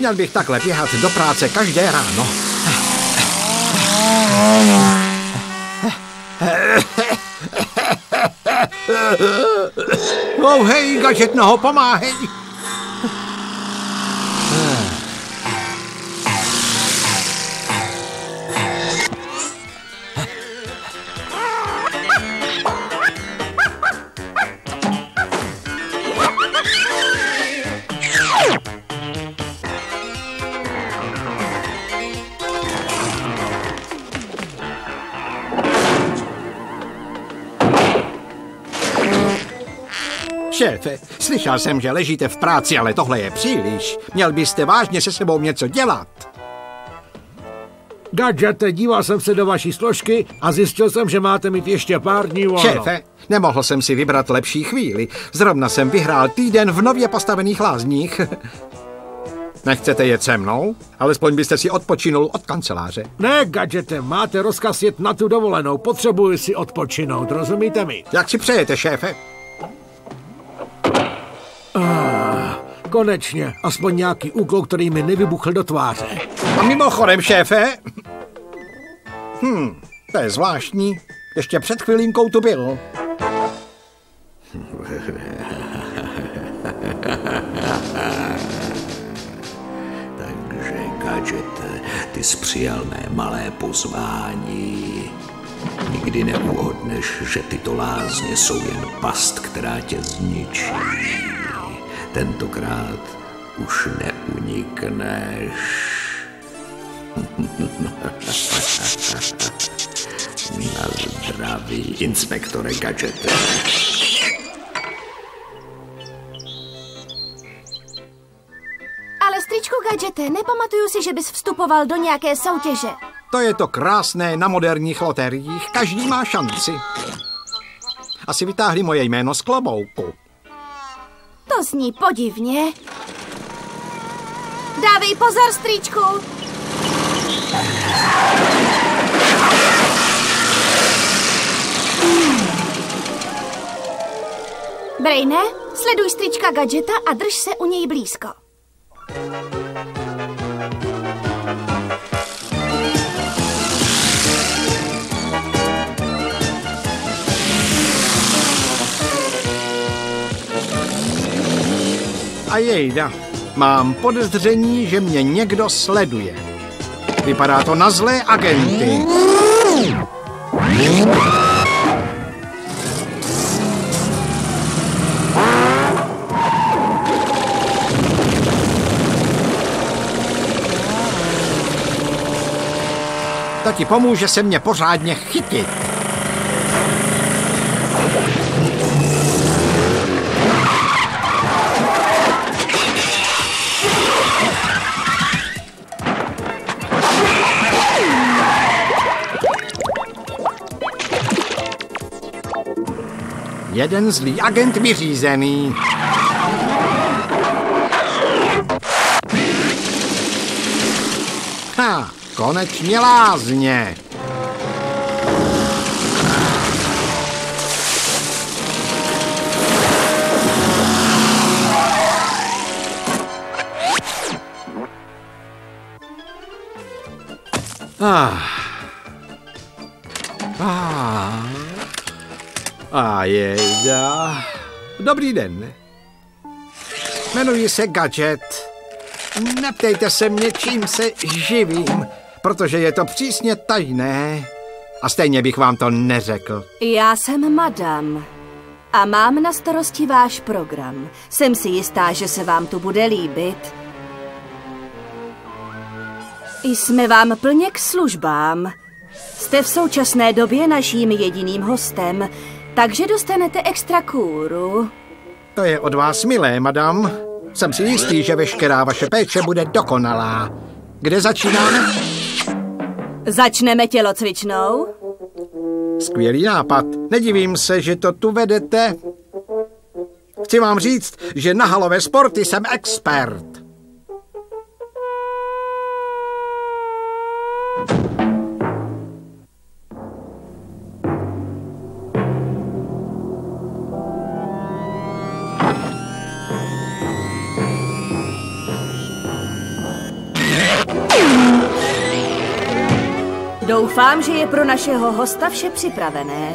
Měl bych takhle běhat do práce každé ráno. Oh, hej, Gadget, noho, pomáhej. Šéfe, slyšel jsem, že ležíte v práci, ale tohle je příliš. Měl byste vážně se sebou něco dělat. Gadgete, díval jsem se do vaší složky a zjistil jsem, že máte mít ještě pár dní volno. Šéfe, nemohl jsem si vybrat lepší chvíli. Zrovna jsem vyhrál týden v nově postavených lázních. Nechcete jet se mnou? Alespoň byste si odpočinul od kanceláře. Ne, Gadgete, máte rozkaz jet na tu dovolenou. Potřebuji si odpočinout, rozumíte mi? Jak si přejete, šéfe? Konečně, aspoň nějaký úkol, který mi nevybuchl do tváře. A mimochodem, šéfe... To je zvláštní. Ještě před chvilinkou tu byl. Takže, Gadgete, ty jsi přijal mé malé pozvání. Nikdy neuhodneš, že tyto lázně jsou jen past, která tě zničí. Tentokrát už neunikneš. Na zdraví, inspektore Gadgete. Ale stričku Gadgete, nepamatuju si, že bys vstupoval do nějaké soutěže. To je to krásné na moderních loteriích. Každý má šanci. Asi vytáhli moje jméno z klobouku. To zní podivně. Dávej pozor, stričku. Braine, sleduj strička Gadgeta a drž se u něj blízko. A jejda, mám podezření, že mě někdo sleduje. Vypadá to na zlé agenty. To ti pomůže se mě pořádně chytit. Jeden zlý agent vyřízený. Konečně lázně. Jejda. Dobrý den. Jmenuji se Gadget. Neptejte se mě, čím se živím, protože je to přísně tajné a stejně bych vám to neřekl. Já jsem madam a mám na starosti váš program. Jsem si jistá, že se vám tu bude líbit. Jsme vám plně k službám. Jste v současné době naším jediným hostem, takže dostanete extra kůru. To je od vás milé, madam. Jsem si jistý, že veškerá vaše péče bude dokonalá. Kde začínáme? Začneme tělocvičnou? Skvělý nápad. Nedivím se, že to tu vedete. Chci vám říct, že na halové sporty jsem expert. Doufám, že je pro našeho hosta vše připravené.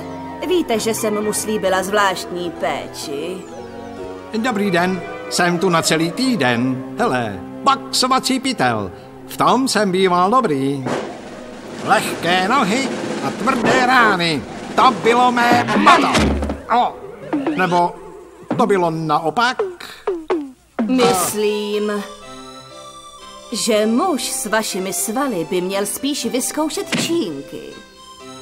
Víte, že jsem mu slíbila zvláštní péči. Dobrý den, jsem tu na celý týden. Hele, boxovací pytel. V tom jsem býval dobrý. Lehké nohy a tvrdé rány. To bylo mé motto. O, nebo to bylo naopak? Myslím, že muž s vašimi svaly by měl spíš vyzkoušet čínky.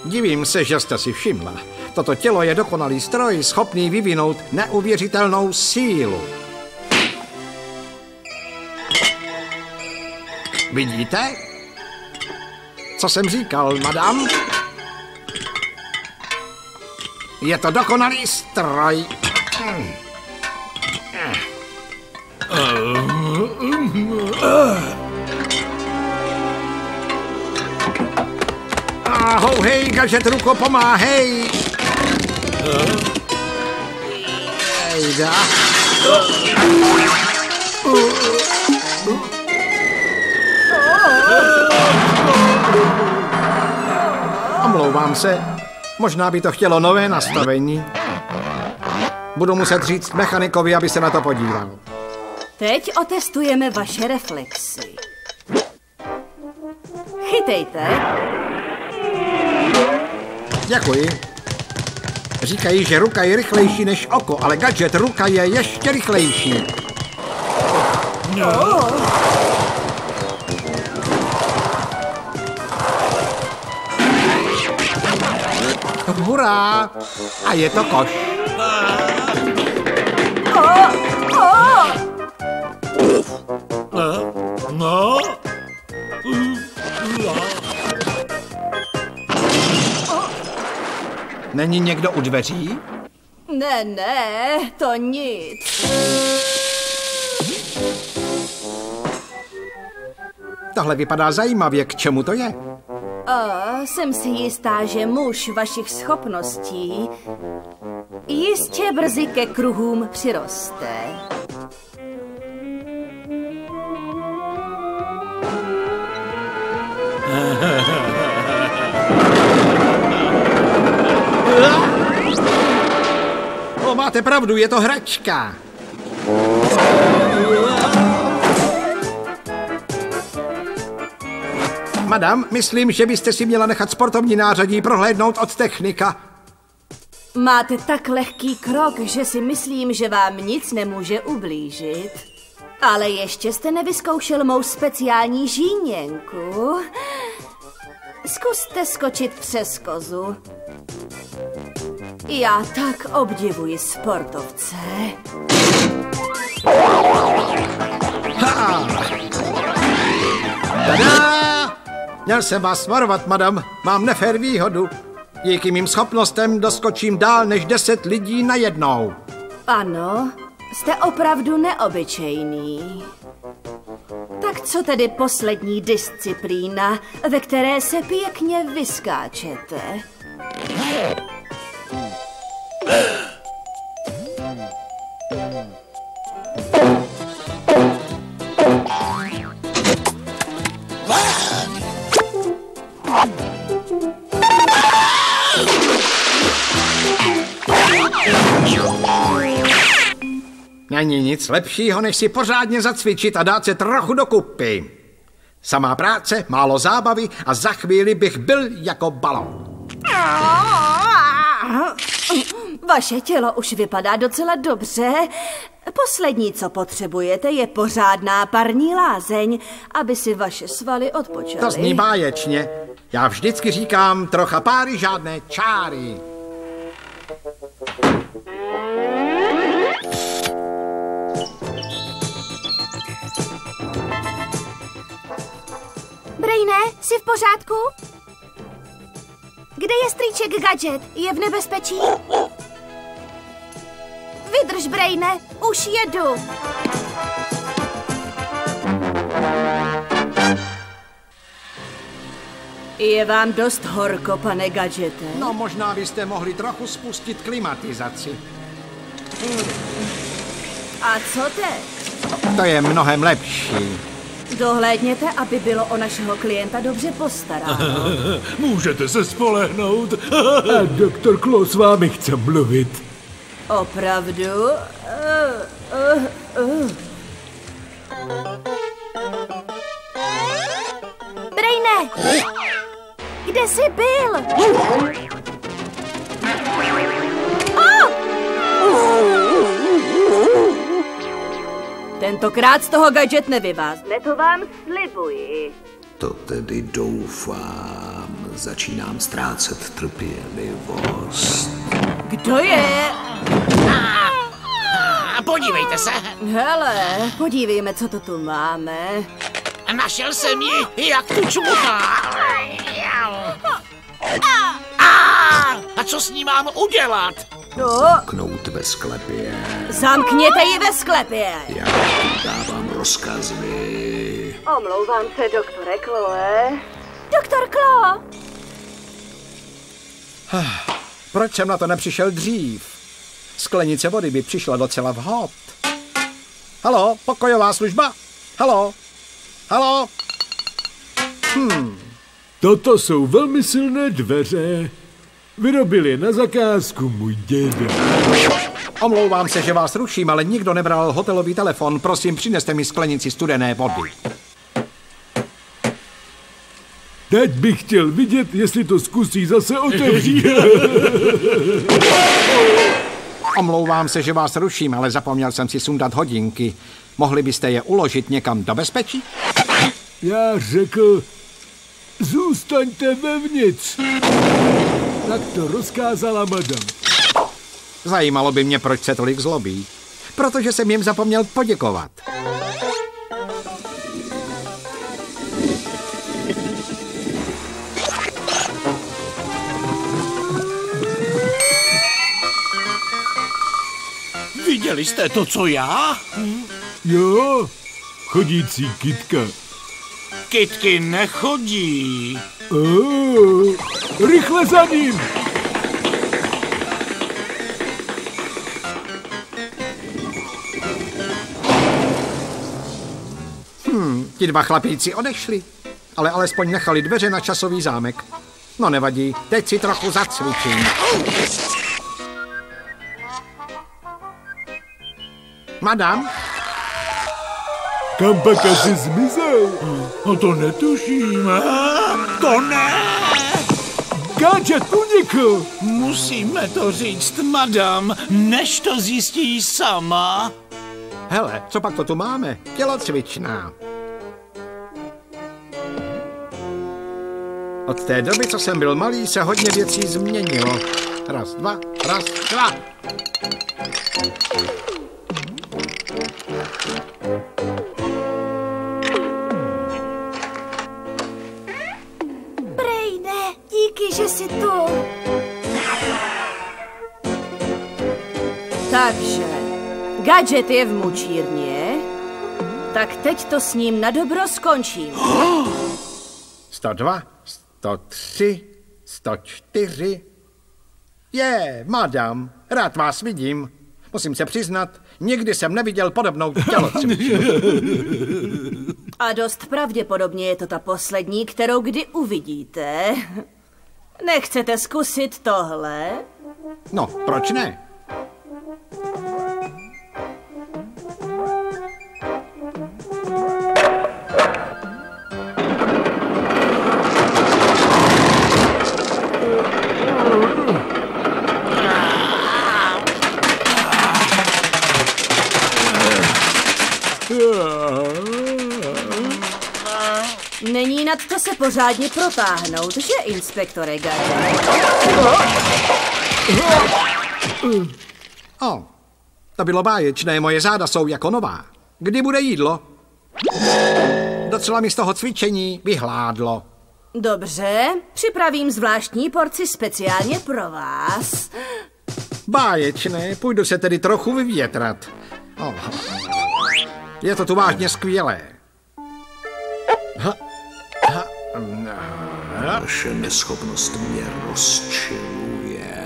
Divím se, že jste si všimla. Toto tělo je dokonalý stroj, schopný vyvinout neuvěřitelnou sílu. Vidíte? Co jsem říkal, madam? Je to dokonalý stroj. Ahoj, hej, gadget, ruko, pomáhej! Jejda. Omlouvám se, možná by to chtělo nové nastavení. Budu muset říct mechanikovi, aby se na to podíval. Teď otestujeme vaše reflexy. Chytejte. Děkuji. Říkají, že ruka je rychlejší než oko, ale gadget ruka je ještě rychlejší. No. Hurá! A je to koš. No. Není někdo u dveří? Ne, to nic. Tohle vypadá zajímavě, k čemu to je? Jsem si jistá, že muž vašich schopností jistě brzy ke kruhům přiroste. O, máte pravdu, je to hračka. Madam, myslím, že byste si měla nechat sportovní nářadí prohlédnout od technika. Máte tak lehký krok, že si myslím, že vám nic nemůže ublížit. Ale ještě jste nevyzkoušel mou speciální žíněnku. Zkuste skočit přes kozu. Já tak obdivuji sportovce. Ha! Tada! Měl jsem vás varovat, madam. Mám nefér výhodu. Díky mým schopnostem doskočím dál než 10 lidí najednou. Ano, jste opravdu neobyčejný. Tak co tedy poslední disciplína, ve které se pěkně vyskáčete? Není nic lepšího, než si pořádně zacvičit a dát se trochu dokupy. Samá práce, málo zábavy a za chvíli bych byl jako balon. Vaše tělo už vypadá docela dobře. Poslední, co potřebujete, je pořádná parní lázeň, aby si vaše svaly odpočaly. To zní báječně. Já vždycky říkám, trocha páry, žádné čáry. Braine, jsi v pořádku? Kde je strýček Gadget? Je v nebezpečí? Vydrž, Braine, už jedu. Je vám dost horko, pane Gadgete? No, možná byste mohli trochu spustit klimatizaci. A co teď? To je mnohem lepší. Dohlédněte, aby bylo o našeho klienta dobře postaráno. Můžete se spolehnout. A doktor Klo s vámi chce mluvit. Opravdu? Braine! Kde jsi byl? Tentokrát z toho gadget nevyvázne, to vám slibuji. To tedy doufám. Začínám ztrácet trpělivost. Kdo je? Podívejte se, Hele, podívejme, co to tu máme. našel jsem ji, jak tu čmuchá. A co s ní mám udělat? Knout ve sklepě. Zamkněte ji ve sklepě. Já dávám rozkazy. Omlouvám se, doktore Chloe. Doktor Klo! Proč jsem na to nepřišel dřív? Sklenice vody by přišla docela vhod. Haló, pokojová služba? Haló? Haló? Toto jsou velmi silné dveře. Vyrobil je na zakázku můj děda. Omlouvám se, že vás ruším, ale nikdo nebral hotelový telefon. Prosím, přineste mi sklenici studené vody. Teď bych chtěl vidět, jestli to zkusí zase otevřít. Omlouvám se, že vás ruším, ale zapomněl jsem si sundat hodinky. Mohli byste je uložit někam do bezpečí? Já řekl, zůstaňte vevnitř. Tak to rozkázala madam. Zajímalo by mě, proč se tolik zlobí. Protože jsem jim zapomněl poděkovat. Viděli jste to, co já? Jo, chodící kytka. Kytky nechodí. Rychle za ním! Ti dva chlapíci odešli, ale alespoň nechali dveře na časový zámek. No nevadí, teď si trochu zacvičím. Madam? Kam pak asi zmizel? No to netuším. To ne! Gadget unikl! Musíme to říct, madam, než to zjistí sama. Hele, co pak to tu máme? Tělocvičná. Od té doby, co jsem byl malý, se hodně věcí změnilo. Raz, dva, raz, dva. Braine, díky, že jsi tu. Takže, gadget je v mučírně, tak teď to s ním na dobro skončím. 102, 103, 104. Madam, rád vás vidím. Musím se přiznat, nikdy jsem neviděl podobnou tělocvičnu. A dost pravděpodobně je to ta poslední, kterou kdy uvidíte. Nechcete zkusit tohle? No, proč ne? Není nad to se pořádně protáhnout, že, inspektore Gadget? To bylo báječné, moje záda jsou jako nová. Kdy bude jídlo? Docela mi z toho cvičení vyhládlo. Dobře, připravím zvláštní porci speciálně pro vás. Báječné, půjdu se tedy trochu vyvětrat. Je to tu vážně skvělé. Vaše neschopnost mě rozčiluje.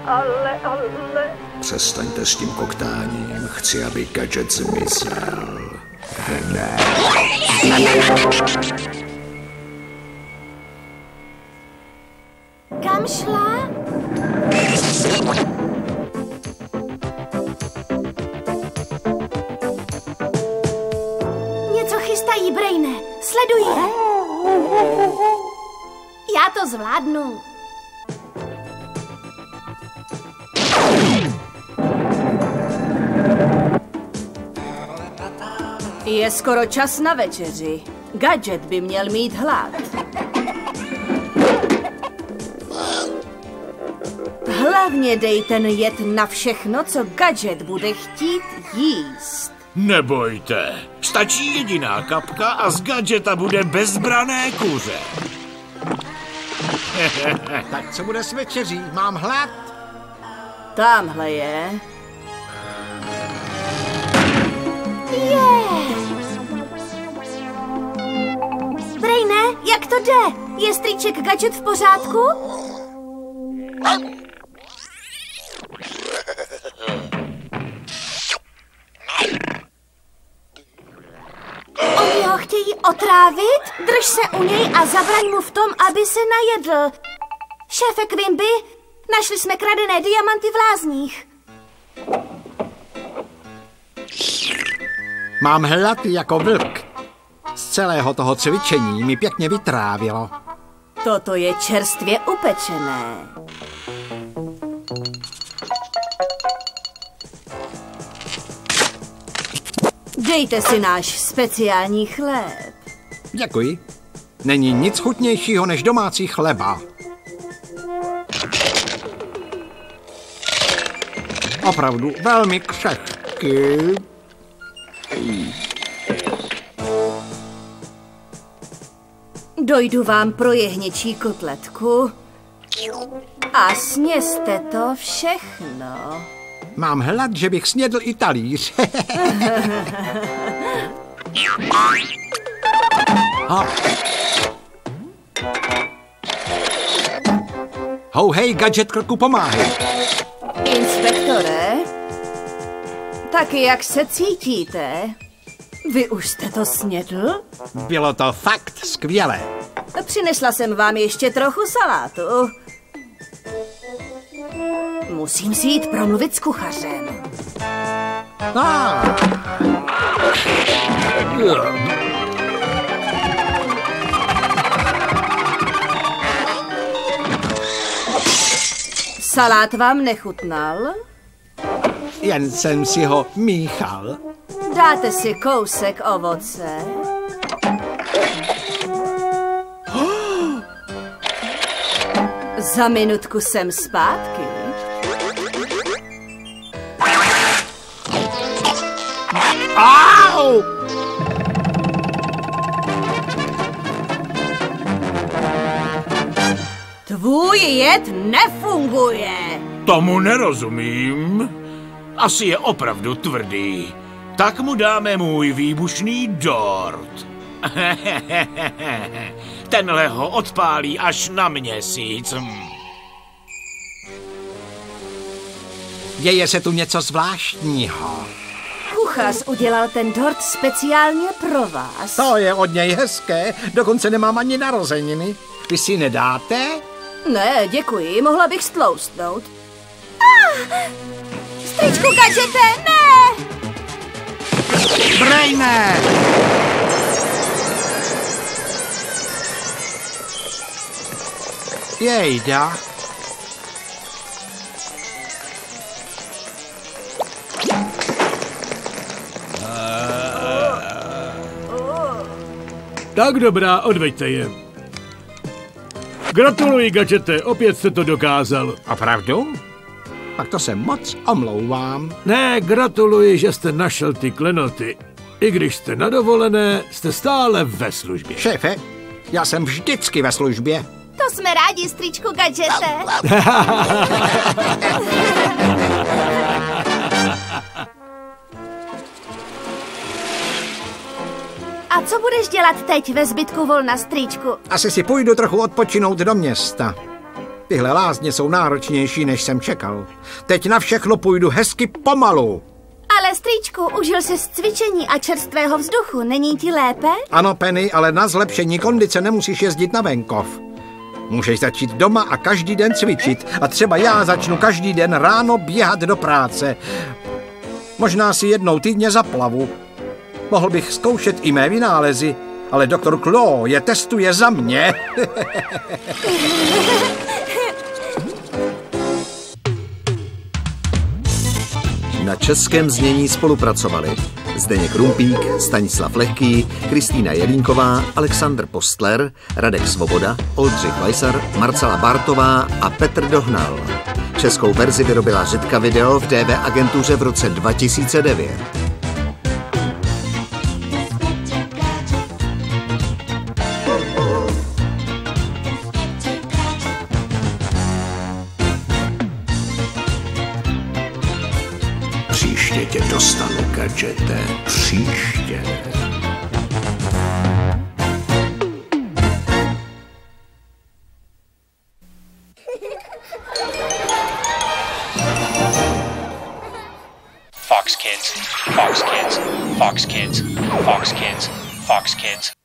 Ale... Přestaňte s tím koktáním. Chci, aby gadget zmizel. Ne. Kam šla? Něco chystají, Braine. Sleduj je. Já to zvládnu. Je skoro čas na večeři. Gadget by měl mít hlad. Hlavně dej ten jed na všechno, co Gadget bude chtít jíst. Nebojte, stačí jediná kapka a z Gadgeta bude bezbrané kuře. Tak co bude s večeří? Mám hlad? Támhle je. Braine, jak to jde? Je strýček Gadget v pořádku? Oni ho chtějí otrávit? Drž se u něj a zabraň mu v tom, aby se najedl. Šéfe Quimby, našli jsme kradené diamanty v lázních. Mám hlad jako vlk. Z celého toho cvičení mi pěkně vytrávilo. Toto je čerstvě upečené. Dejte si náš speciální chléb. Děkuji. Není nic chutnějšího než domácí chleba. Opravdu velmi křehký. Dojdu vám pro jehněčí kotletku a sněste to všechno. Mám hlad, že bych snědl i talíř. Hej, Gadget, krku pomáhej. Inspektore, taky jak se cítíte? Vy už jste to snědl? Bylo to fakt skvělé. Přinesla jsem vám ještě trochu salátu. Musím si jít promluvit s kuchařem. Salát vám nechutnal? Jen jsem si ho míchal. Dáte si kousek ovoce? Za minutku jsem zpátky. Au! Tvůj jed nefunguje. Tomu nerozumím. Asi je opravdu tvrdý. Tak mu dáme můj výbušný dort. Tenhle ho odpálí až na měsíc. Děje se tu něco zvláštního. Kuchař udělal ten dort speciálně pro vás. To je od něj hezké, dokonce nemám ani narozeniny. Vy si nedáte? Ne, děkuji, mohla bych stloustnout. Stričku Gadgete, ne! Braine! Jejda. Tak dobrá, odveďte je. Gratuluji, Gadgete, opět jste to dokázal. Opravdu? Tak to se moc omlouvám. Ne, gratuluji, že jste našel ty klenoty. I když jste na dovolené, jste stále ve službě. Šéfe, já jsem vždycky ve službě. To jsme rádi, stričku Gadgete. A co budeš dělat teď ve zbytku volna, strýčku? Asi si půjdu trochu odpočinout do města. Tyhle lázně jsou náročnější, než jsem čekal. Teď na všechno půjdu hezky pomalu. Ale Ale strýčku, užil jsi z cvičení a čerstvého vzduchu, není ti lépe? Ano, Penny, ale na zlepšení kondice nemusíš jezdit na venkov. Můžeš začít doma a každý den cvičit. A třeba já začnu každý den ráno běhat do práce. Možná si jednou týdně zaplavu. Mohl bych zkoušet i mé vynálezy, ale doktor Klo je testuje za mě. Na českém znění spolupracovali Zdeněk Rumpík, Stanislav Lehký, Kristýna Jelínková, Alexandr Postler, Radek Svoboda, Oldřich Weissar, Marcela Bartová a Petr Dohnal. Českou verzi vyrobila Řitka Video v TV agentuře v roce 2009. Příště tě dostanu, gadžete. Příště. Fox Kids, Fox Kids, Fox Kids, Fox Kids, Fox Kids.